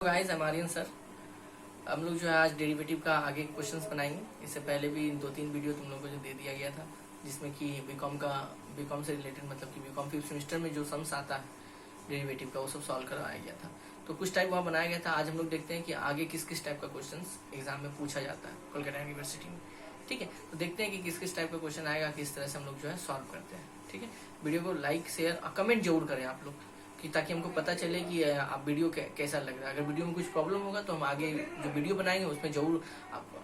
Guys हमारी sir हम लोग जो है आज डेरिवेटिव का आगे क्वेश्चंस बनाएंगे। इससे पहले भी 2-3 वीडियो तुम लोगों को जो दे दिया गया था, जिसमें कि बीकॉम से रिलेटेड, मतलब कि बीकॉम 5th सेमेस्टर में जो सम्स आता है डेरिवेटिव का, वो सब सॉल्व करवाया गया था। तो कुछ टाइप वहाँ बनाया गया था। आज हम लोग देखते हैं कि आगे किस किस टाइप का क्वेश्चन एग्जाम में पूछा जाता है कोलकाता यूनिवर्सिटी में। ठीक है, तो देखते हैं कि किस किस टाइप का क्वेश्चन आएगा, किस तरह से हम लोग जो है सॉल्व करते हैं। ठीक है, वीडियो को लाइक शेयर और कमेंट जरूर करें आप लोग, कि ताकि हमको पता चले कि आप वीडियो कैसा लग रहा है। अगर वीडियो में कुछ प्रॉब्लम होगा तो हम आगे जो वीडियो बनाएंगे उसमें जरूर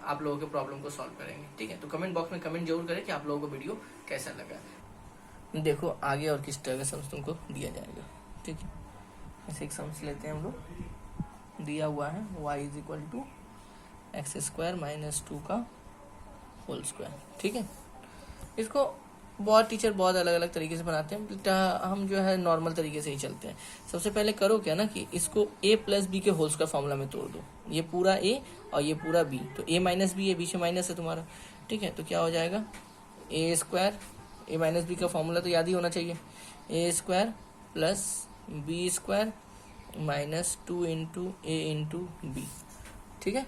आप लोगों के प्रॉब्लम को सॉल्व करेंगे। ठीक है, तो कमेंट बॉक्स में कमेंट जरूर करें कि आप लोगों को वीडियो कैसा लगा। देखो आगे और किस तरह का सम्स तुमको दिया जाएगा। ठीक है, ऐसे एक सम्स लेते हैं हम लोग। दिया हुआ है y is equal to x² - 2 का होल स्क्वायर। ठीक है, इसको बहुत टीचर बहुत अलग अलग तरीके से बनाते हैं, बट हम जो है नॉर्मल तरीके से ही चलते हैं। सबसे पहले करो क्या ना कि इसको a + b के होल स्क्वायर फॉर्मूला में तोड़ दो। ये पूरा a और ये पूरा b, तो a - b है, बीच में माइनस है तुम्हारा। ठीक है, तो क्या हो जाएगा a² a - b का फॉर्मूला तो याद ही होना चाहिए, a² + b² - 2 × a × b। ठीक है,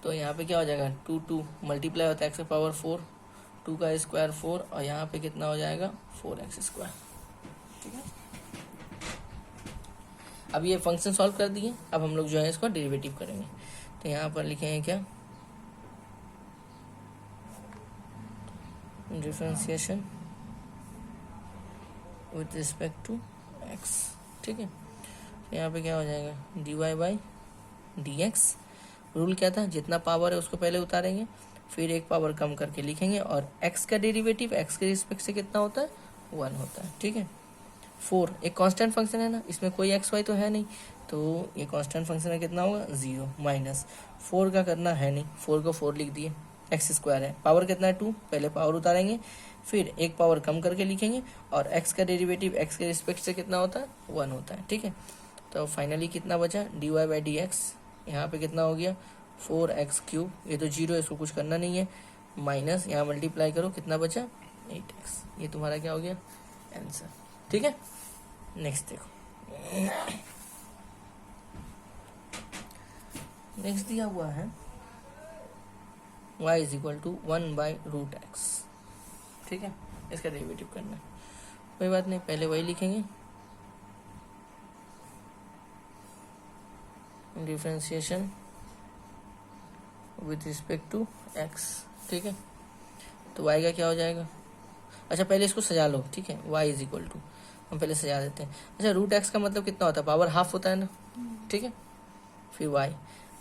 तो यहाँ पे क्या हो जाएगा 2 मल्टीप्लाई होता है x⁴, 2 का स्क्वायर 4 और यहाँ पे कितना हो जाएगा 4x²। ठीक है, अब ये फंक्शन सॉल्व कर दिए। अब हम लोग जो है इसको डेरिवेटिव करेंगे। तो यहाँ पर लिखेंगे क्या, differentiation with respect to x। ठीक है, तो यहाँ पे क्या हो जाएगा dy/dx। रूल क्या था, जितना पावर है उसको पहले उतारेंगे, फिर एक पावर कम करके लिखेंगे, और x का डेरिवेटिव x के रिस्पेक्ट से कितना होता है 1 होता है। ठीक है, 4 एक कांस्टेंट फंक्शन है ना, इसमें कोई x y तो है नहीं, तो ये कांस्टेंट फंक्शन है, कितना होगा 0 माइनस 4 का करना है नहीं, 4 को 4 लिख दिए, x² है, पावर कितना है 2, पहले पावर उतारेंगे, फिर एक पावर कम करके लिखेंगे, और x का डेरिवेटिव x के रिस्पेक्ट से कितना होता है 1 होता है। ठीक है, तो फाइनली कितना बचा dy/dx, यहाँ पे कितना हो गया 4x³, ये तो 0 है, इसको कुछ करना नहीं है, माइनस यहाँ मल्टीप्लाई करो, कितना बचा 8x। ये तुम्हारा क्या हो गया आंसर। ठीक है, नेक्स्ट देखो। नेक्स्ट दिया हुआ है y is equal to 1/√x। ठीक है, इसका डेरिवेटिव करना है, कोई बात नहीं, पहले वही लिखेंगे, differentiation with respect to x। ठीक है, तो y का क्या हो जाएगा, अच्छा पहले इसको सजा लो। ठीक है, y इज इक्वल टू, हम पहले सजा देते हैं। अच्छा √x का मतलब कितना होता है, पावर हाफ होता है ना। ठीक है, फिर y,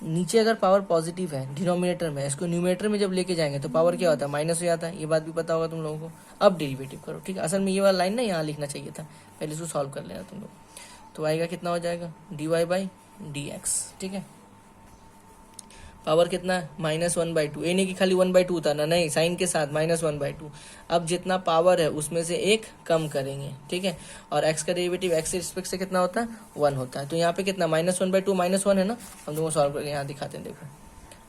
नीचे अगर पावर पॉजिटिव है डिनोमिनेटर में, इसको न्यूमिनेटर में जब लेके जाएंगे तो पावर क्या होता है माइनस हो जाता है, ये बात भी पता होगा तुम लोगों को। अब डेरिवेटिव करो। ठीक है, असल में ये वाला लाइन ना यहाँ लिखना चाहिए था, पहले इसको सॉल्व कर लेना तुम लोग। तो y का कितना हो जाएगा dy/dx। ठीक है, पावर कितना है -1/2, ए नहीं कि खाली 1/2 उतारना, नहीं, साइन के साथ -1/2। अब जितना पावर है उसमें से एक कम करेंगे। ठीक है, और x का डेरिवेटिव x के रिस्पेक्ट से कितना होता है 1 होता है, तो यहाँ पे कितना -1/2 -1 है ना, हम तुमको सॉल्व करके यहाँ दिखाते हैं। देखो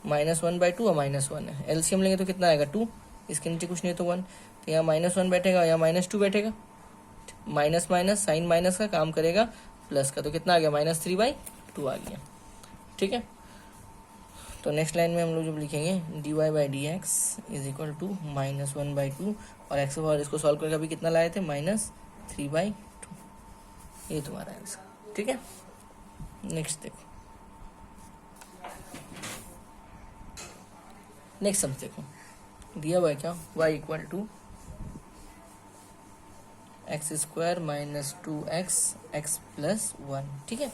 -1/2 और -1 है, एलसीएम लेंगे तो कितना आएगा 2, इसके नीचे कुछ नहीं तो 1, तो यहाँ -1 बैठेगा, यहाँ -2 बैठेगा, माइनस माइनस साइन माइनस का काम करेगा प्लस का, तो कितना आ गया -3/2 आ गया। ठीक है, तो नेक्स्ट लाइन में हम लोग जब लिखेंगे dy/dx इज इक्वल टू -1/2, और x और इसको सॉल्व करके अभी कितना लाए थे -3/2, ये तुम्हारा आंसर। ठीक है, नेक्स्ट देखो, नेक्स्ट सम देखो, दिया हुआ है क्या y equal to x² - 2x x + 1। ठीक है,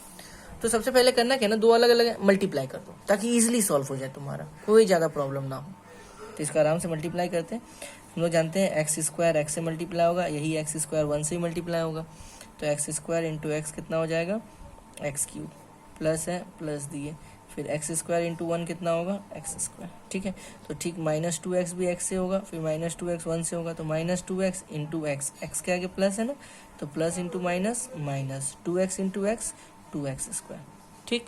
तो सबसे पहले करना क्या ना, दो अलग अलग मल्टीप्लाई कर दो ताकि इजीली सॉल्व हो जाए, तुम्हारा कोई ज़्यादा प्रॉब्लम ना हो। तो इसका आराम से मल्टीप्लाई करते हैं। हम लोग जानते हैं x² x से मल्टीप्लाई होगा, यही x² 1 से ही मल्टीप्लाई होगा, तो x² × x कितना हो जाएगा x³ प्लस है प्लस दिए, फिर x² × 1 कितना होगा x²। ठीक है, तो ठीक -2x भी x से होगा, फिर -2x 1 से होगा, तो -2x × x, x के आगे प्लस है ना, तो plus into minus minus 2x × x 2x²। ठीक,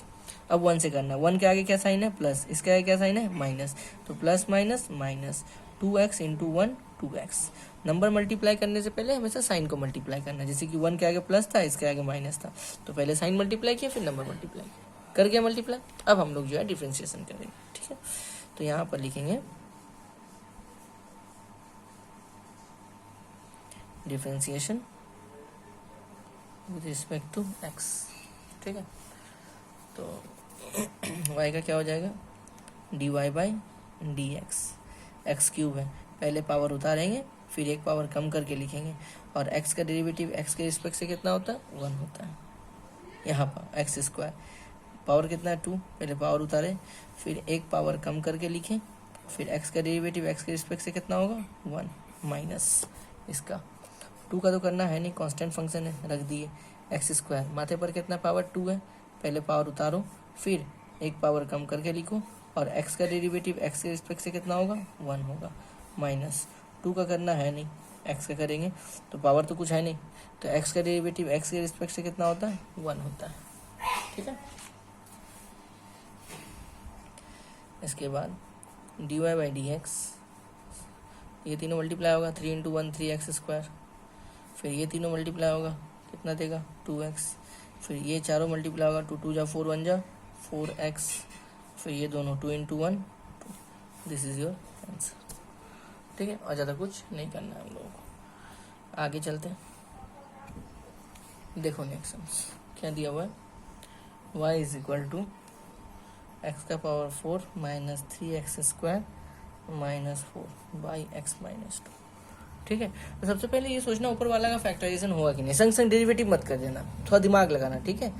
अब 1 से करना, 1 के आगे क्या साइन है प्लस, इसके आगे क्या साइन है माइनस, तो plus minus minus 2x into 1 2x। Number multiply करने से पहले हमेशा साइन को मल्टीप्लाई करना है। जैसे कि 1 के आगे प्लस था, इसके आगे माइनस था, तो पहले साइन मल्टीप्लाई किया फिर नंबर मल्टीप्लाई किया, कर गया मल्टीप्लाई। अब हम लोग जो है डिफ्रेंशिएशन करेंगे, ठीक है। तो यहाँ पर लिखेंगे differentiation with respect to x, ठीक है। तो y का क्या हो जाएगा, dy by D x cube है, पहले पावर उतारेंगे फिर एक पावर कम करके लिखेंगे, और x का डेरिवेटिव x के रिस्पेक्ट से कितना होता है, 1 होता है। यहाँ पर एक्स स्क्वायर पावर कितना है 2, पहले पावर उतारे फिर एक पावर कम करके लिखें, फिर x का डेरिवेटिव x के रिस्पेक्ट से कितना होगा 1 माइनस इसका 2 का तो करना है नहीं, कांस्टेंट फंक्शन है, रख दिए। एक्स स्क्वायर माथे पर कितना पावर 2 है, पहले पावर उतारो फिर एक पावर कम करके लिखो, और x का डेरिवेटिव x के रिस्पेक्ट से कितना होगा 1 होगा, माइनस 2 का करना है नहीं, x का करेंगे तो पावर तो कुछ है नहीं, तो x का डेरिवेटिव x के रिस्पेक्ट से कितना होता है 1 होता है, ठीक है। इसके बाद dy बाई डी एक्स, ये तीनों मल्टीप्लाई होगा, 3 इंटू 1 3x स्क्वायर, फिर ये तीनों मल्टीप्लाई होगा कितना देगा 2x, फिर ये चारों मल्टीप्लाई होगा 2 2 जा 4 1 जा 4x, फिर ये दोनों 2 into 1 2, this is your answer, ठीक है। और ज़्यादा कुछ नहीं करना है हम लोगों को। आगे चलते हैं, देखो नेक्स्ट क्या दिया हुआ है, y is equal to x का power 4 minus 3x square minus 4 by x minus 2, ठीक है। तो सबसे पहले ये सोचना ऊपर वाला का फैक्टराइजेशन होगा कि नहीं, संग संग डेरिवेटिव मत कर देना, थोड़ा दिमाग लगाना, ठीक है।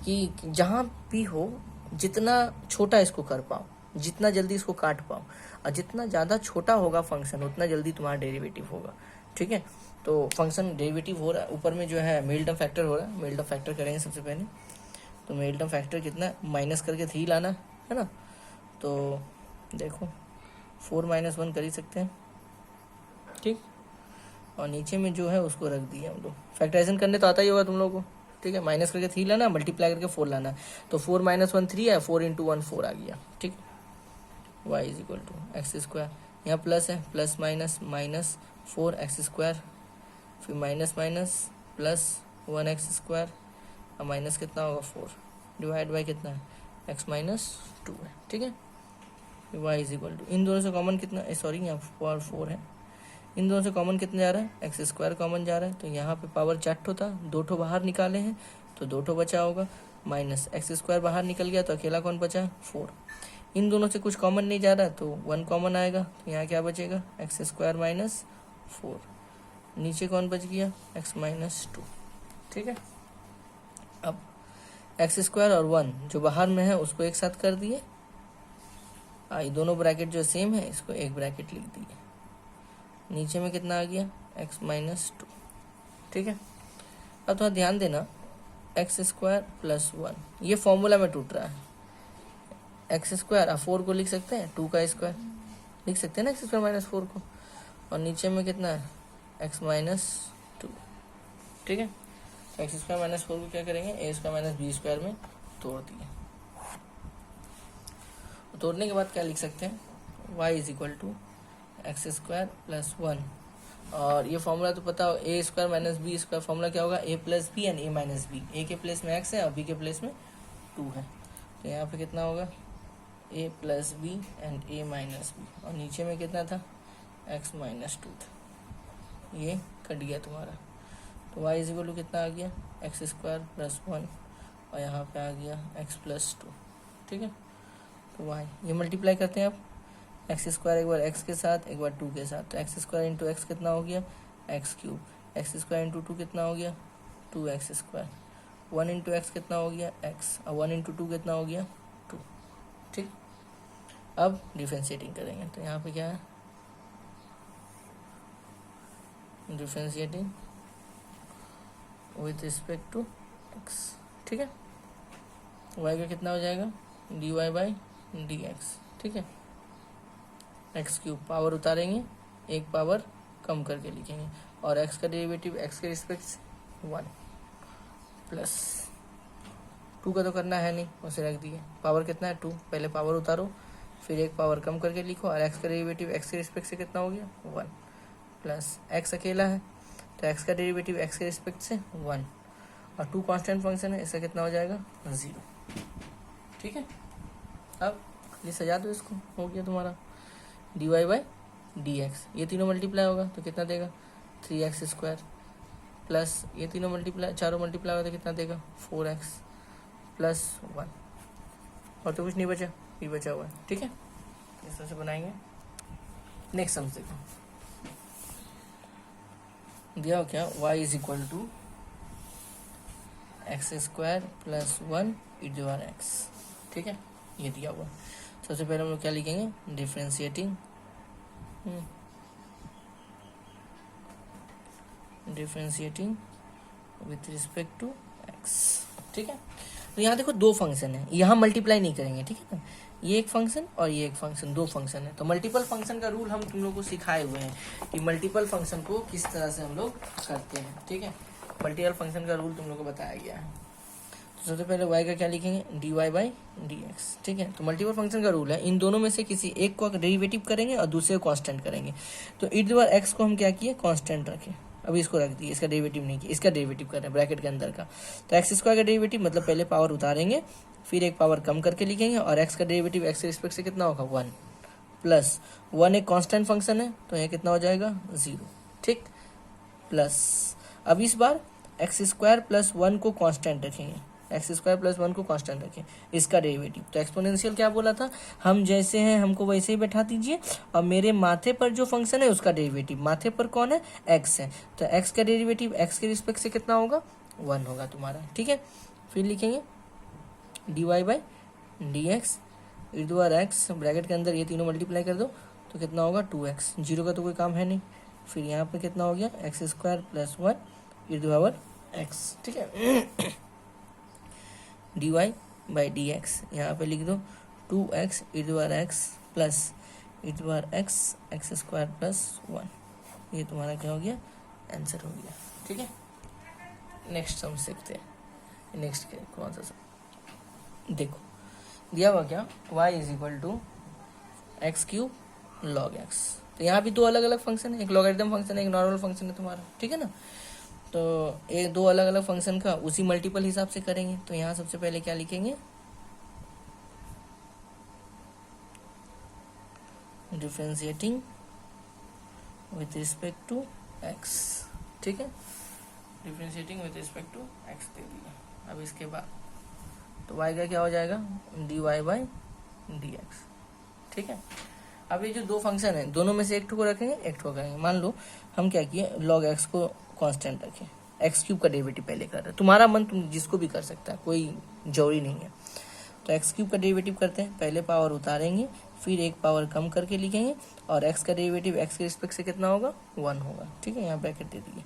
कि जहाँ भी हो जितना छोटा इसको कर पाओ, जितना जल्दी इसको काट पाओ, और जितना ज़्यादा छोटा होगा फंक्शन उतना जल्दी तुम्हारा डेरिवेटिव होगा, ठीक है। तो फंक्शन डेरिवेटिव हो रहा है, ऊपर में जो है मेल टर्म फैक्टर हो रहा है, मेल टर्म फैक्टर करेंगे सबसे पहले। तो मेल टर्म फैक्टर कितना, माइनस करके 3 लाना है ना, तो देखो 4 माइनस 1 कर ही सकते हैं, ठीक। और नीचे में जो है उसको रख दिए हम लोग, फैक्टराइजेशन करने तो आता ही होगा तुम लोगों को, ठीक है। माइनस करके 3 लाना, मल्टीप्लाई करके 4 लाना, तो 4 माइनस 1 3 है, 4 इंटू 1 4 आ गया, ठीक। y is equal to x square, यहाँ प्लस है, plus minus minus 4x square, फिर minus minus plus 1x square, और माइनस कितना होगा 4 डिवाइड बाई कितना है x माइनस 2 है, ठीक है। y इज इक्वल टू, इन दोनों से कॉमन कितना, सॉरी यहाँ पावर 4 है, इन दोनों से कॉमन कितना जा रहा है, एक्स स्क्वायर कॉमन जा रहा है, तो यहाँ पे पावर 4 ठो था, 2 ठो बाहर निकाले हैं तो 2 ठो बचा होगा, माइनस एक्स स्क्वायर बाहर निकल गया तो अकेला कौन बचा 4, इन दोनों से कुछ कॉमन नहीं जा रहा तो 1 कॉमन आएगा, तो यहाँ क्या बचेगा एक्स स्क्वायर माइनस 4, नीचे कौन बच गया एक्स माइनस 2, ठीक है। अब एक्स स्क्वायर और 1 जो बाहर में है उसको एक साथ कर दिए, ये दोनों ब्रैकेट जो सेम है इसको एक ब्रैकेट लिख दिए, नीचे में कितना आ गया एक्स माइनस 2, ठीक है। अब थोड़ा ध्यान देना, एक्स स्क्वायर प्लस 1 ये फॉर्मूला में टूट रहा है, एक्स स्क्वायर 4 को लिख सकते हैं, 2 का स्क्वायर लिख सकते हैं ना एक्स स्क्वायर माइनस 4 को, और नीचे में कितना है एक्स माइनस 2, ठीक है। तो एक्स स्क्वायर माइनस 4 को क्या करेंगे ए स्क्वायर माइनस बी स्क्वायर में तोड़ दिए, तोड़ने के बाद क्या लिख सकते हैं y is equal to x square plus 1, और ये फॉर्मूला तो पता हो a square minus b square, formula क्या होगा a plus b and a minus b, a के प्लेस में x है और बी के प्लेस में 2 है, तो यहाँ पे कितना होगा a plus b and a minus b, और नीचे में कितना था x माइनस 2 था, ये कट गया तुम्हारा, तो y इज इक्वल टू कितना आ गया एक्स स्क्वायर प्लस 1, और यहाँ पे आ गया x प्लस 2, ठीक है। तो y ये मल्टीप्लाई करते हैं आप, एक्स स्क्वायर एक बार x के साथ एक बार 2 के साथ, तो एक्स स्क्वायर इंटू एक्स कितना हो गया x cube, x square into 2 कितना हो गया 2x स्क्वायर, 1 इंटू एक्स कितना हो गया x, और 1 इंटू 2 कितना हो गया 2, ठीक। अब डिफरेंशिएटिंग करेंगे, तो यहाँ पे क्या है differentiating with respect to x, ठीक है। y का कितना हो जाएगा dy बाई डी एक्स, ठीक है। एक्स क्यूब पावर उतारेंगे एक पावर कम करके लिखेंगे, और x का डेरिवेटिव x के रिस्पेक्ट 1 प्लस 2 का तो करना है नहीं, उसे रख दिए, पावर कितना है 2, पहले पावर उतारो फिर एक पावर कम करके लिखो, और एक्स का डेरिवेटिव एक्स के रिस्पेक्ट से कितना हो गया 1, प्लस एक्स अकेला है तो एक्स का डेरिवेटिव एक्स के रिस्पेक्ट से 1, और 2 कांस्टेंट फंक्शन है, इसका कितना हो जाएगा 0। ठीक है, अब ये सजा दो इसको, हो गया तुम्हारा dy बाई डी एक्स। ये तीनों मल्टीप्लाई होगा तो कितना देगा 3x² प्लस ये तीनों मल्टीप्लाई, चारों मल्टीप्लाई होगा तो कितना देगा 4x प्लस 1, और तो कुछ नहीं बचा, ये बचा हुआ है। ठीक है, इस तरह से बनाएंगे। नेक्स्ट सम देखो, दिया हो क्या y is equal to x² plus 1 e⁻x। ठीक है, ये दिया हुआ। सबसे पहले हम लोग क्या लिखेंगे, differentiating with respect to x। ठीक है, तो यहाँ देखो 2 फंक्शन है, यहाँ मल्टीप्लाई नहीं करेंगे। ठीक है ना, ये एक फंक्शन और ये एक फंक्शन, 2 फंक्शन है। तो मल्टीपल फंक्शन का रूल हम तुम लोग को सिखाए हुए हैं कि मल्टीपल फंक्शन को किस तरह से हम लोग करते हैं। ठीक है, मल्टीपल फंक्शन का रूल तुम लोग को बताया गया है। तो सबसे पहले y का क्या लिखेंगे, dy बाई डी एक्स। ठीक है, तो मल्टीपल फंक्शन का रूल है, इन दोनों में से किसी एक को डेरिवेटिव करेंगे और दूसरे को कांस्टेंट करेंगे। तो e⁻x को हम क्या किए, कांस्टेंट रखें, अभी इसको रख दिए, इसका डेरिवेटिव नहीं किया, इसका डेरिवेटिव कर रहे हैं ब्रैकेट के अंदर का। तो x² का डेरिवेटिव मतलब पहले पावर उतारेंगे, फिर एक पावर कम करके लिखेंगे, और x का डेरिवेटिव x के रिस्पेक्ट से कितना होगा 1, प्लस 1 एक कांस्टेंट फंक्शन है तो ये कितना हो जाएगा 0। ठीक, प्लस अब इस बार x² प्लस 1 को कांस्टेंट रखेंगे, x² प्लस 1 को कांस्टेंट रखें, इसका डेरिवेटिव। तो एक्सपोनेंशियल क्या बोला था, हम जैसे हैं हमको वैसे ही बैठा दीजिए, और मेरे माथे पर जो फंक्शन है उसका डेरिवेटिव, माथे पर कौन है x है, तो x का डेरिवेटिव x के रिस्पेक्ट से कितना होगा 1 होगा तुम्हारा। ठीक है, फिर लिखेंगे dy by D x e⁻x, bracket के अंदर ये तीनों मल्टीप्लाई कर दो तो कितना होगा 2x, 0 का तो कोई काम है नहीं। फिर यहाँ पे कितना हो गया x² प्लस 1 e⁻x। ठीक है, dy बाई डी एक्स, यहाँ पे लिख दो 2x e⁻x plus e⁻x x² plus 1, ये तुम्हारा क्या हो गया, आंसर हो गया। ठीक है, नेक्स्ट सम सीखते हैं। नेक्स्ट कौन सा सम, देखो दिया हुआ क्या, y is equal to x³ log x। तो यहाँ भी 2 अलग अलग फंक्शन है, एक लॉगरिथम फंक्शन है, एक नॉर्मल फंक्शन है तुम्हारा। ठीक है ना, तो ये 2 अलग अलग फंक्शन का उसी मल्टीपल हिसाब से करेंगे। तो यहाँ सबसे पहले क्या लिखेंगे, differentiating with respect to x। ठीक है, differentiating with respect to x दे दिया। अब इसके बाद तो y का क्या हो जाएगा, dy बाई डी एक्स। ठीक है, अब ये जो 2 फंक्शन है दोनों में से एक को रखेंगे, एक को करेंगे। मान लो हम क्या किए, log x को कांस्टेंट रखें, x³ का डेरिवेटिव पहले कर रहे हैं, तुम्हारा मन तुम जिसको भी कर सकता है, कोई जरूरी नहीं है। तो x³ का डेरिवेटिव करते हैं, पहले पावर उतारेंगे, फिर एक पावर कम करके लिखेंगे, और x का डेरिवेटिव x के रिस्पेक्ट से कितना होगा 1 होगा। ठीक है, यहाँ ब्रैकेट दे दिए,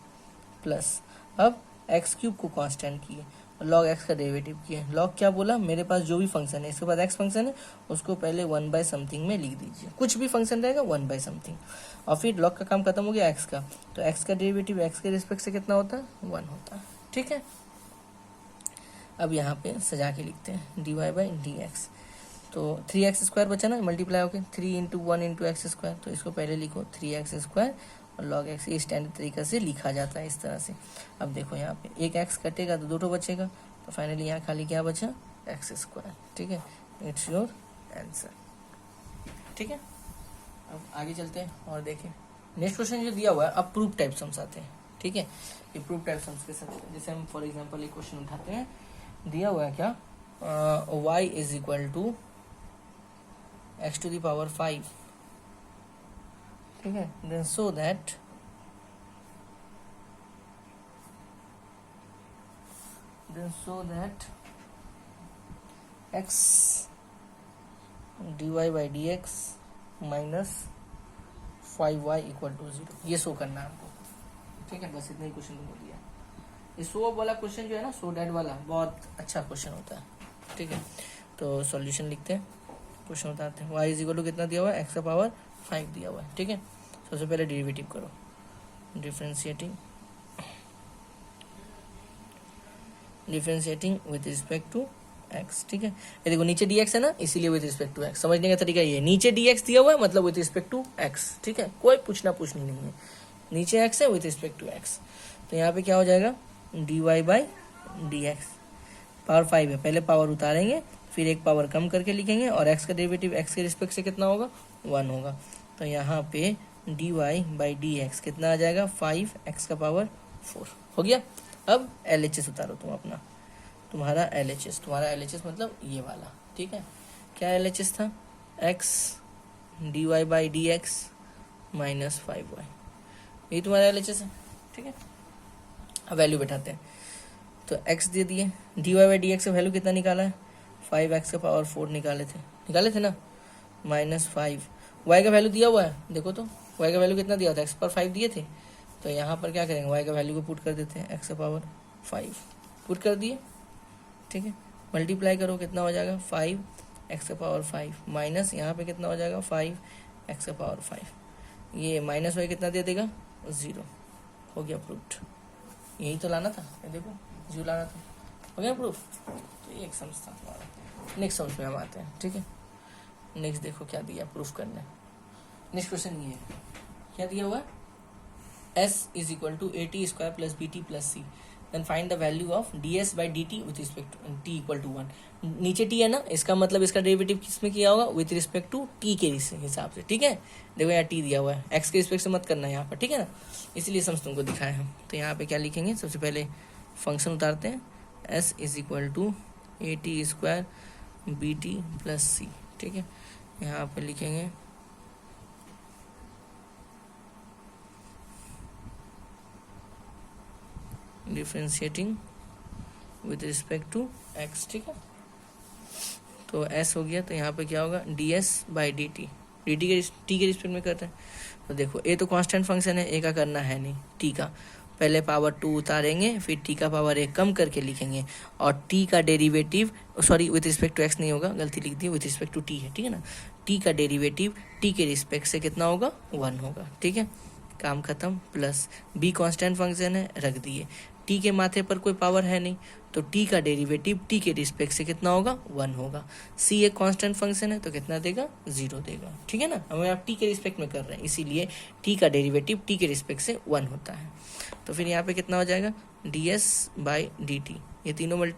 प्लस अब x³ को कांस्टेंट किए, log x का डेरिवेटिव किए। log क्या बोला, मेरे पास जो भी फंक्शन है, इसके बाद x फंक्शन है, उसको पहले 1 बाय समथिंग में लिख दीजिए, कुछ भी फंक्शन रहेगा 1 बाय समथिंग, और फिर log का काम खत्म हो गया x का, तो x का डेरिवेटिव x के रिस्पेक्ट से कितना होता है 1 होता है। ठीक है, अब यहाँ पे सजा के लिखते हैं dy बाई डी एक्स। तो 3x² बचा ना, मल्टीप्लाई होके 3 × 1 × x², तो इसको पहले लिखो 3x² और log x, ये स्टैंडर्ड तरीका से लिखा जाता है इस तरह से। अब देखो यहाँ पे एक x कटेगा तो 2 बचेगा, तो फाइनली यहाँ खाली क्या बचा x²। ठीक है, इट्स योर आंसर। ठीक है, अब आगे चलते हैं और देखें नेक्स्ट क्वेश्चन जो दिया हुआ है। अब प्रूफ टाइप सम्स आते हैं। ठीक है, ये प्रूफ टाइप सम्स के साथ जैसे हम फॉर एग्जाम्पल एक क्वेश्चन उठाते हैं, दिया हुआ है क्या, y is equal to x⁵। ठीक है, then show that x dy by D X minus 5y equal to 0, ये शो करना है हमको। ठीक है, बस इतना ही क्वेश्चन तुमको दिया। ये शो अप वाला क्वेश्चन जो है ना, शो डैट वाला, बहुत अच्छा क्वेश्चन होता है। ठीक है, तो सॉल्यूशन लिखते हैं, क्वेश्चन बताते हैं। y इज इक्वल टू कितना दिया हुआ है, x का पावर 5 दिया हुआ है। ठीक है, सबसे पहले डेरिवेटिव करो, differentiating with respect to X, ठीक है। ये देखो नीचे डी एक्स है ना, इसीलिए विथ रिस्पेक्ट टू एक्स। समझने का तरीका ये, नीचे डी एक्स दिया हुआ है मतलब विथ रिस्पेक्ट टू एक्स, ठीक है। कोई पूछनी नहीं है, नीचे एक्स है विथ रिस्पेक्ट टू एक्स। तो यहाँ पे क्या हो जाएगा, D Y by D X, power 5 है, पहले पावर उतारेंगे फिर एक पावर कम करके लिखेंगे, और एक्स का डेरिवेटिव एक्स के रिस्पेक्ट से कितना होगा, 1 होगा। तो यहाँ पे D Y by D X कितना आ जाएगा, 5 एक्स का पावर 4 हो गया। अब एल एच एस उतारो तुम अपना, तुम्हारा एल एच एस मतलब ये वाला, ठीक है। क्या एल एच एस था, X D Y by D X minus 5y, यही तुम्हारा एल एच एस है, ठीक है। अब वैल्यू बैठाते हैं, तो x दे दिए, D Y by D X का वैल्यू कितना निकाला है, 5x का पावर 4 निकाले थे ना, माइनस 5, y का वैल्यू दिया हुआ है, देखो तो y का वैल्यू कितना दिया था, x पर 5 दिए थे। तो यहाँ पर क्या करेंगे, y का वैल्यू को पुट कर देते हैं, x का पावर 5 पुट कर दिए, ठीक है। मल्टीप्लाई करो कितना हो जाएगा, 5x का पावर 5 माइनस यहाँ पे कितना हो जाएगा, 5x का पावर 5, ये माइनस वाई कितना दे देगा, 0, हो गया प्रूफ्ड। यही तो लाना था, ये देखो 0 लाना था, हो गया प्रूफ। तो ये एक समझ था तुम्हारा। नेक्स्ट समझ में हम आते हैं, ठीक है। नेक्स्ट देखो क्या दिया प्रूफ करने, नेक्स्ट क्वेश्चन ये है, क्या दिया हुआ है, s is equal to A T square plus B T plus C, then find the value of D S by D T with respect to T equal to 1। नीचे T है ना, इसका मतलब इसका डेरिवेटिव किसमें किया होगा, विथ रिस्पेक्ट टू टी के हिसाब से, ठीक है। देखो यहाँ टी दिया हुआ है, एक्स के रिस्पेक्ट से मत करना है यहाँ पर, ठीक है ना, इसलिए समझ तुमको दिखाए हम। तो यहाँ पे क्या लिखेंगे, सबसे पहले फंक्शन उतारते हैं, s is equal to A T square b T plus c, ठीक है। यहाँ पे लिखेंगे differentiating with respect to x, ठीक है। तो s हो गया, तो यहाँ पे क्या होगा, D S by D T, D T के टी के रिस्पेक्ट में करते हैं। तो देखो ए तो कांस्टेंट फंक्शन है, ए का करना है नहीं, टी का पहले पावर 2 उतारेंगे फिर टी का पावर 1 कम करके लिखेंगे, और टी का derivative, sorry with respect to X नहीं होगा, गलती लिख दी, विथ रिस्पेक्ट टू टी है, ठीक है ना। टी का डेरिवेटिव टी के रिस्पेक्ट से कितना होगा, 1 होगा, ठीक है। काम खत्म, प्लस बी कांस्टेंट फंक्शन है, रख दिए, टी के माथे पर कोई पावर है नहीं, तो टी का डेरिवेटिव टी के रिस्पेक्ट से कितना होगा, 1 होगा। सी एक कांस्टेंट फंक्शन है तो कितना देगा, 0 देगा, ठीक है ना। हमें आप टी के रिस्पेक्ट में कर रहे हैं, इसीलिए टी का डेरिवेटिव टी के रिस्पेक्ट से 1 होता है। तो फिर यहाँ पे कितना हो जाएगा, D S by D T, ये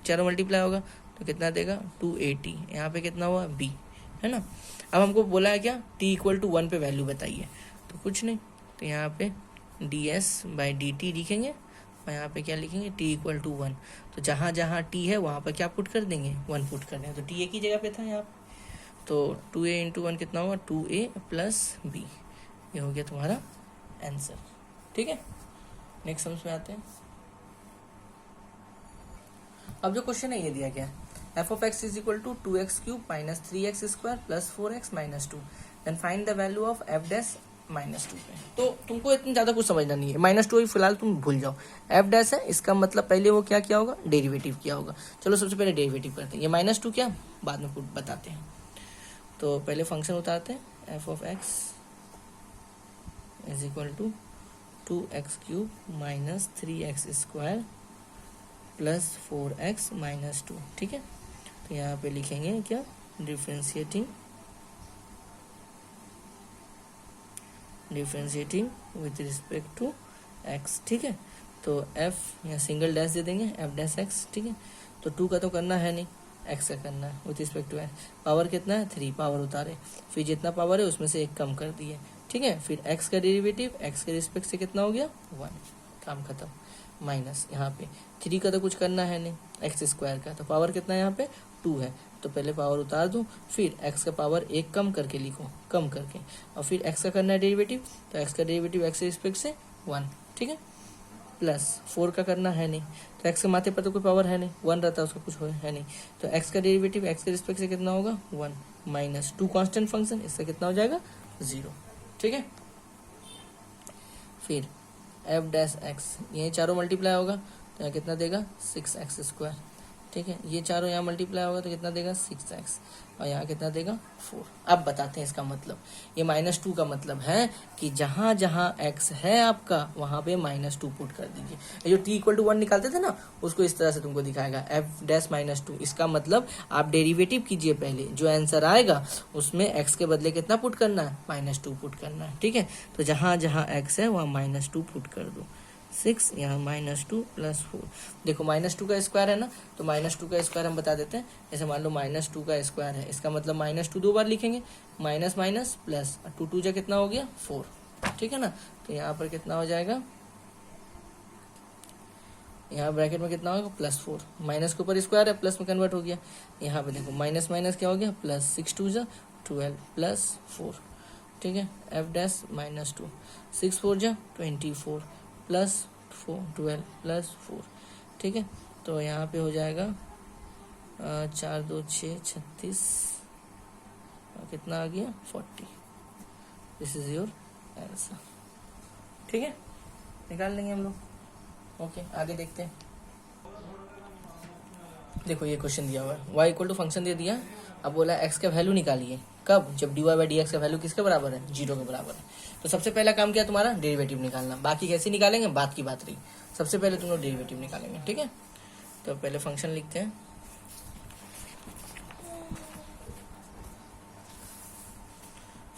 चारों मल्टीप्लाई होगा तो कितना देगा, 280, यहाँ पे कितना हुआ, बी, है ना। अब हमको बोला है क्या, टी इक्वल टू 1 पे वैल्यू बताइए, तो कुछ नहीं, तो यहाँ पे D S by D T लिखेंगे, और यहाँ पे क्या लिखेंगे, टी इक्वल टू 1। तो जहाँ जहाँ टी है वहाँ पर क्या पुट कर देंगे, 1 पुट कर देंगे, तो टी एक ही जगह पे था यहाँ पे। तो 2a इंटू 1 कितना होगा, 2a प्लस बी, ये हो गया तुम्हारा आंसर, ठीक है। नेक्स्ट समझ में आते हैं। अब जो क्वेश्चन है ये दिया गया है, F of X is equal to 2x cube minus 3x square plus 4x minus 2, then find the value of F dash minus 2 पे। तो तुमको इतना ज़्यादा कुछ समझना नहीं है, माइनस 2 फिलहाल तुम भूल जाओ। एफ डैश है, इसका मतलब पहले वो क्या किया होगा, डेरिवेटिव किया होगा। चलो सबसे पहले डेरिवेटिव करते हैं, ये माइनस 2 क्या बाद में बताते हैं। तो पहले फंक्शन उतारते हैं, F of X is equal to 2x cube minus 3x square plus 4x minus 2, ठीक है। तो यहाँ पे लिखेंगे क्या, differentiating with respect to x, ठीक है। तो f यहाँ सिंगल डैश दे देंगे, f डैश x, ठीक है। तो 2 का तो करना है नहीं, x का करना है with respect to x। Power कितना है, 3, पावर उतारे, फिर जितना पावर है उसमें से 1 कम कर दिए, ठीक है। फिर x का डेरिवेटिव x के रिस्पेक्ट से कितना हो गया, 1, काम खत्म। माइनस यहाँ पे 3 का तो कुछ करना है नहीं, एक्स स्क्वायर का, तो पावर कितना है यहाँ पे, 2 है, तो पहले पावर उतार दूँ, फिर x का पावर 1 कम करके लिखो, कम करके, और फिर x का करना है डेरिवेटिव, तो x का डेरिवेटिव x के रिस्पेक्ट से 1, ठीक है। प्लस 4 का करना है नहीं, तो x के माथे पर तो कोई पावर है नहीं, 1 रहता है उसका कुछ है नहीं, तो x का डेरिवेटिव x के रिस्पेक्ट से कितना होगा, 1 माइनस 2 कांस्टेंट फंक्शन, इससे कितना हो जाएगा, 0, ठीक है। फिर एफ डैश एक्स, ये चारों मल्टीप्लाई होगा तो यहाँ कितना देगा, 6x स्क्वायर, ठीक है, ये चारों यहाँ मल्टीप्लाई होगा तो कितना देगा 6x, और यहाँ कितना देगा 4। अब बताते हैं इसका मतलब। ये -2 का मतलब है कि जहाँ जहाँ x है आपका वहाँ पे -2 पुट कर दीजिए। ये जो t = 1 निकालते थे ना, उसको इस तरह से तुमको दिखाएगा f' - 2। इसका मतलब आप डेरिवेटिव कीजिए पहले, जो आंसर आएगा उसमें x के बदले कितना पुट करना है, -2 पुट करना है। ठीक है, तो जहाँ जहाँ x है वहाँ -2 पुट कर दो। 6 यहाँ -2 + 4। देखो -2 का स्क्वायर है ना, तो -2 का स्क्वायर हम बता देते हैं। जैसे मान लो -2 का स्क्वायर है, इसका मतलब -2 दो बार लिखेंगे, माइनस माइनस प्लस, 2 2 जा कितना हो गया 4। ठीक है ना, तो यहाँ पर कितना हो जाएगा, यहाँ ब्रैकेट में कितना होगा +4, माइनस के ऊपर स्क्वायर है प्लस में कन्वर्ट हो गया। यहाँ पे देखो माइनस माइनस क्या हो गया प्लस, 6 2 जा 12 + 4। ठीक है, f' - 2, 6 4 जा 24 + 4 12 + 4। ठीक है, तो यहाँ पे हो जाएगा 4 2 6 36, कितना आ गया 40। This is your answer. ठीक है, निकाल लेंगे हम लोग। ओके, आगे देखते हैं। देखो ये क्वेश्चन दिया हुआ है, y = फंक्शन दे दिया, अब बोला x का वैल्यू निकालिए। कब, जब dy/dx का वैल्यू किसके बराबर है, 0 के बराबर है। तो सबसे पहला काम क्या तुम्हारा, डेरिवेटिव निकालना। बाकी कैसे निकालेंगे बात की बात रही, सबसे पहले तुम लोग डेरिवेटिव निकालेंगे। ठीक है, तो पहले फंक्शन लिखते हैं।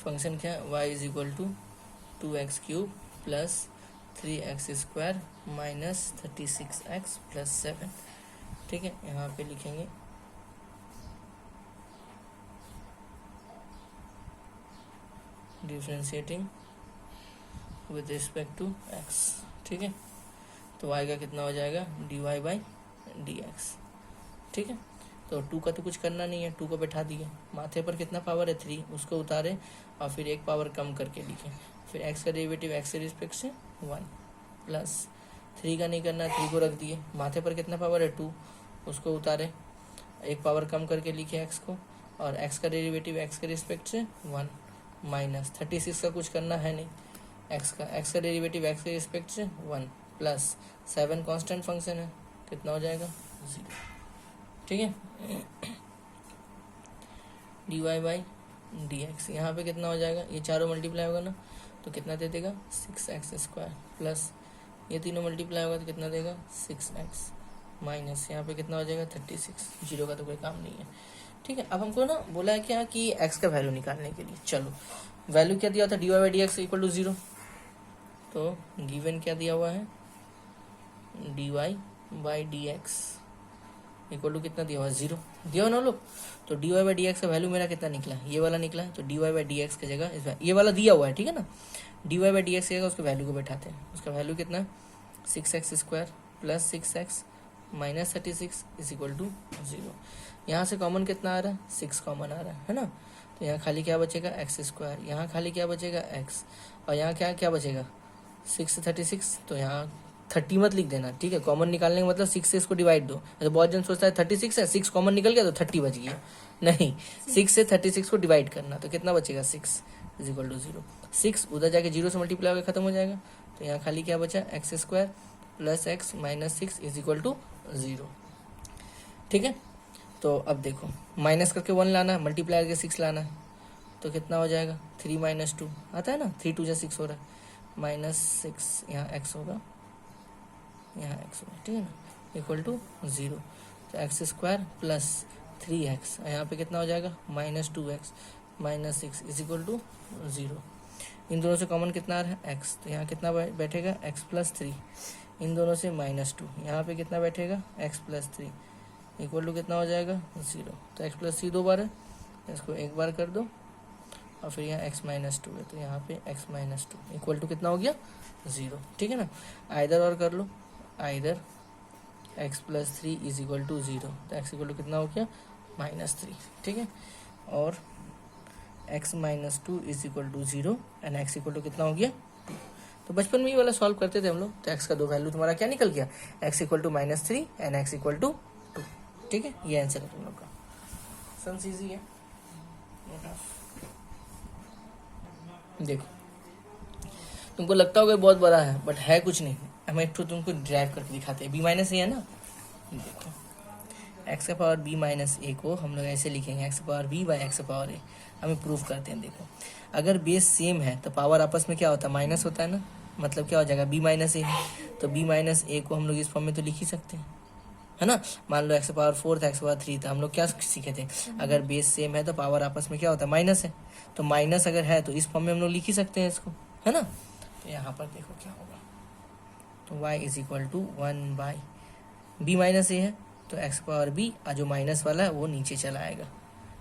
फंक्शन क्या है, y = 2x³ + 3x² - 36x + 7। ठीक है, यहाँ पे लिखेंगे differentiating with respect to x। ठीक है, तो y का कितना हो जाएगा dy/dx। ठीक है, तो 2 का तो कुछ करना नहीं है, 2 को बैठा दिए, माथे पर कितना पावर है 3, उसको उतारे और फिर एक पावर कम करके लिखे। फिर x का डेरिवेटिव x के रिस्पेक्ट से 1 प्लस 3 का नहीं करना है, 3 को रख दिए, माथे पर कितना पावर है 2, उसको उतारे, एक पावर कम करके लिखे x को, और x का डेरिवेटिव x के रिस्पेक्ट से 1 माइनस 36 का कुछ करना है नहीं, x का डेरिवेटिव x के रिस्पेक्ट से 1 प्लस 7 कांस्टेंट फंक्शन है, कितना हो जाएगा 0। ठीक है, dy/dx यहाँ पे कितना हो जाएगा, ये चारों मल्टीप्लाई होगा ना तो कितना दे देगा 6x² प्लस ये तीनों मल्टीप्लाई होगा तो कितना देगा 6x माइनस यहाँ पे कितना हो जाएगा 36। 0 का तो कोई काम नहीं है। ठीक है, अब हमको ना बोला है क्या कि x का वैल्यू निकालने के लिए, चलो वैल्यू क्या दिया था dy/dx = 0, तो गिवन क्या दिया हुआ है dy/dx = कितना दिया हुआ है 0 दिया हो ना लोग। तो dy/dx का वैल्यू मेरा कितना निकला, ये वाला निकला है, तो dy/dx की जगह इस ये वाला दिया हुआ है। ठीक है ना, dy/dx की जगह उसके वैल्यू को बैठाते हैं। उसका वैल्यू कितना 6x² + 6x - 36 = 0। यहाँ से कॉमन कितना आ रहा है 6 कॉमन आ रहा है ना, तो यहाँ खाली क्या बचेगा x², यहाँ खाली क्या बचेगा x, और यहाँ क्या क्या बचेगा 6 से 36, तो यहाँ 30 मत लिख देना। ठीक है, कॉमन निकालने का मतलब 6 से इसको डिवाइड दो। अच्छा, बहुत जन सोचता है 36 है, 6 कॉमन निकल गया तो 30 बच गया, नहीं 6 से 36 को डिवाइड करना, तो कितना बचेगा 6 = 0। 6 उधर जाके 0 से मल्टीप्लाई होकर खत्म हो जाएगा, तो यहाँ खाली क्या बचा x² + x - 6 = 0। ठीक है, तो अब देखो माइनस करके 1 लाना है, मल्टीप्लाई करके 6 लाना है, तो कितना हो जाएगा 3 - 2 आता है ना, 3 2 जा 6 हो रहा है, -6 यहाँ x होगा, यहाँ x होगा। ठीक है ना, = 0, तो x² + 3x, यहाँ पे कितना हो जाएगा -2x - 6 = 0। इन दोनों से कॉमन कितना आ रहा है x, तो यहाँ कितना बैठेगा x + 3, इन दोनों से -2, यहाँ पे कितना बैठेगा x + 3 = कितना हो जाएगा 0। तो x + 3 2 बार है, इसको एक बार कर दो, और फिर यहाँ x - 2 है, तो यहाँ पे x - 2 = कितना हो गया 0। ठीक है ना, आइदर और कर लो, आइदर x + 3 = 0, तो x = कितना हो गया -3। ठीक है, और x - 2 = 0 एंड x = कितना हो गया 2। तो बचपन में ये वाला सॉल्व करते थे हम लोग, तो x का 2 वैल्यू तुम्हारा क्या निकल गया, x = -3 एंड x = 2। ठीक है, ये आंसर है तुम लोग का, सम इजी है। देखो तुमको लगता होगा बहुत बड़ा है, बट है कुछ नहीं। हम एक तो तुमको ड्राइव करके दिखाते हैं, b- है ना। देखो एक्स का पावर बी माइनस ए को हम लोग ऐसे लिखेंगे x power b by x power a. हमें प्रूव करते हैं। देखो अगर बेस सेम है तो पावर आपस में क्या होता है, माइनस होता है ना, मतलब क्या हो जाएगा बी माइनस ए। तो बी माइनस ए को हम लोग इस फॉर्म में तो लिख ही सकते हैं, है ना। मान लो एक्स पावर 4 था, एक्स पावर 3 था। हम लोग क्या सीखे थे, अगर बेस सेम है तो पावर आपस में क्या होता है, माइनस है। तो माइनस अगर है तो इस फॉर्म में हम लोग लिख ही सकते हैं इसको, है ना। तो यहाँ पर देखो क्या होगा, तो y is equal to 1 by b minus a है तो एक्स पावर बी, और जो माइनस वाला है वो नीचे चला आएगा।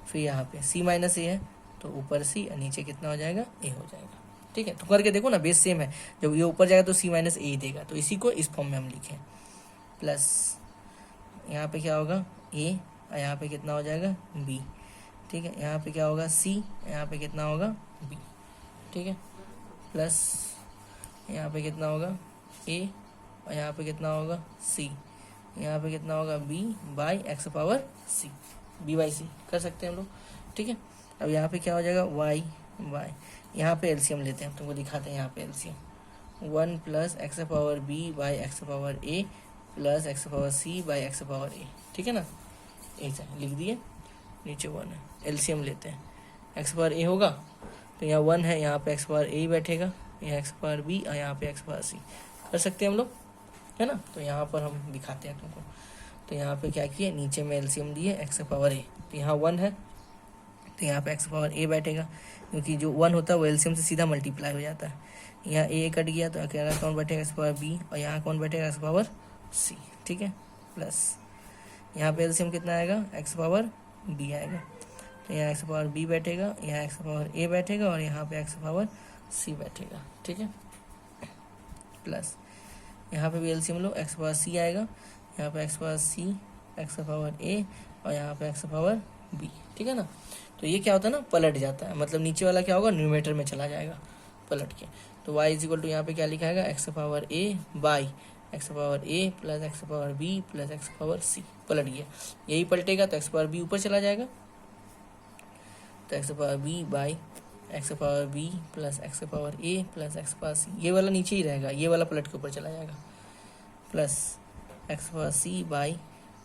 फिर यहाँ पे c माइनस ए है तो ऊपर c और नीचे कितना हो जाएगा, a हो जाएगा। ठीक है, तो करके देखो ना, बेस सेम है, जब ये ऊपर जाएगा तो c माइनस ए देगा। तो इसी को इस फॉर्म में हम लिखें, प्लस यहाँ पे क्या होगा a और यहाँ पे कितना हो जाएगा b। ठीक है, यहाँ पे क्या होगा c, यहाँ पे कितना होगा b। ठीक है, प्लस यहाँ पे कितना होगा a और यहाँ पे कितना होगा c, यहाँ पे कितना होगा b by x power c, b by c कर सकते हैं हम लोग। ठीक है, अब यहाँ पे क्या हो जाएगा y बाई, यहाँ पे एलसीएम लेते हैं, तुमको दिखाते हैं यहाँ पे LCM 1 plus x power b by x power a plus x power c by x power a। ठीक है ना, ऐसा लिख दिए, नीचे 1 है। एलसीएम लेते हैं, एक्स पावर a होगा तो यहाँ 1 है, यहाँ पे एक्स पावर a बैठेगा, यहाँ एक्स पावर b और यहाँ पे एक्स पावर c कर सकते हैं हम लोग, है ना। तो यहाँ पर हम दिखाते हैं तुमको। तो यहाँ पे क्या किए, नीचे में एलसीएम दिए एक्स पावर a, तो यहाँ 1 है तो यहाँ पे एक्स पावर a बैठेगा, क्योंकि जो 1 होता है वो एलसीएम से सीधा मल्टीप्लाई हो जाता है। यहाँ a कट गया तो अकेला कौन बैठेगा, एक्स पावर b, और यहाँ कौन बैठेगा, एक्स पावर c। ठीक है, प्लस यहाँ पे एलसीएम कितना आएगा, एक्स पावर b आएगा, तो यहाँ एक्स पावर b बैठेगा, यहाँ एक्स पावर a बैठेगा और यहाँ पे एक्स पावर c बैठेगा। ठीक है, प्लस यहाँ पे भी एलसीएम लो, एक्स पावर c आएगा, यहाँ पे x power c, x power a और यहाँ पे एक्स पावर b। ठीक है ना, तो ये क्या होता है ना, पलट जाता है, मतलब नीचे वाला क्या होगा, न्यूमरेटर में चला जाएगा पलट के। तो y इज इक्वल टू यहाँ पे क्या लिखा है, x power a by x power a plus x power b plus x power c, पलट गया। यही पलटेगा तो एक्स पावर b ऊपर चला जाएगा, तो x power b by x power b plus x power a plus x power c, ये वाला नीचे ही रहेगा, ये वाला पलट के ऊपर चला जाएगा, plus x power c by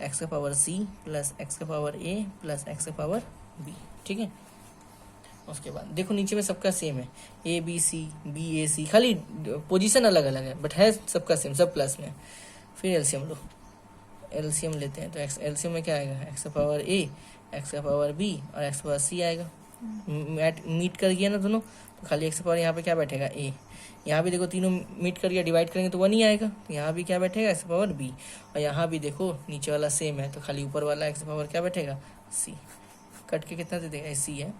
x power c plus x power a plus x power b। ठीक है, उसके बाद देखो नीचे में सबका सेम है, a b c b a c, खाली पोजीशन अलग अलग है बट है सबका सेम, सब प्लस में। फिर एलसीएम लो, एलसीएम लेते हैं तो एलसीएम में क्या आएगा, x power a x power b और एक्स पावर c आएगा। मीट कर गया ना दोनों, तो खाली एक्स पावर यहाँ पे क्या बैठेगा a, यहाँ भी देखो तीनों मीट कर गया, डिवाइड करेंगे तो 1 ही आएगा, तो यहाँ भी क्या बैठेगा एक्स पावर b, और यहाँ भी देखो नीचे वाला सेम है तो खाली ऊपर वाला एक्स पावर क्या बैठेगा c। कट के कितना दे देगा, c है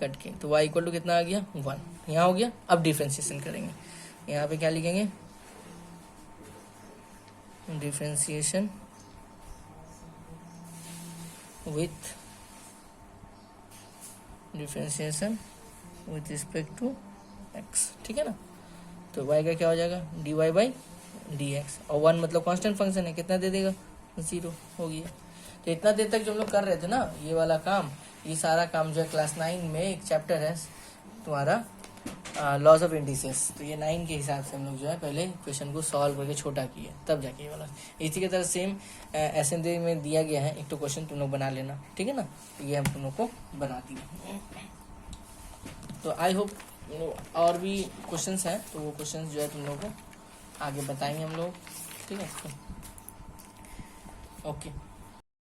कट के, तो y इक्वल टू कितना आ गया 1, यहाँ हो गया। अब डिफ्रेंशिएशन करेंगे, यहाँ पे क्या लिखेंगे, differentiation with respect to x। ठीक है ना, तो y का क्या हो जाएगा, dy बाई dx, और 1 मतलब कांस्टेंट फंक्शन है, कितना दे देगा 0 हो गया। तो इतना देर तक जो हम लोग कर रहे थे ना ये वाला काम, ये सारा काम जो है क्लास 9 में एक चैप्टर है तुम्हारा लॉज ऑफ इंडिसेस, तो ये 9 के हिसाब से हम लोग जो है पहले क्वेश्चन को सॉल्व करके छोटा किए, तब जाके ये वाला। इसी की तरह सेम असेंबली में दिया गया है, एक तो क्वेश्चन तुम लोग बना लेना, ठीक है ना। तो ये हम तुम लोग को बना दिए। तो आई होप और भी क्वेश्चंस हैं तो वो क्वेश्चंस जो है तुम लोग को आगे बताएंगे हम लोग, ठीक है। ओके।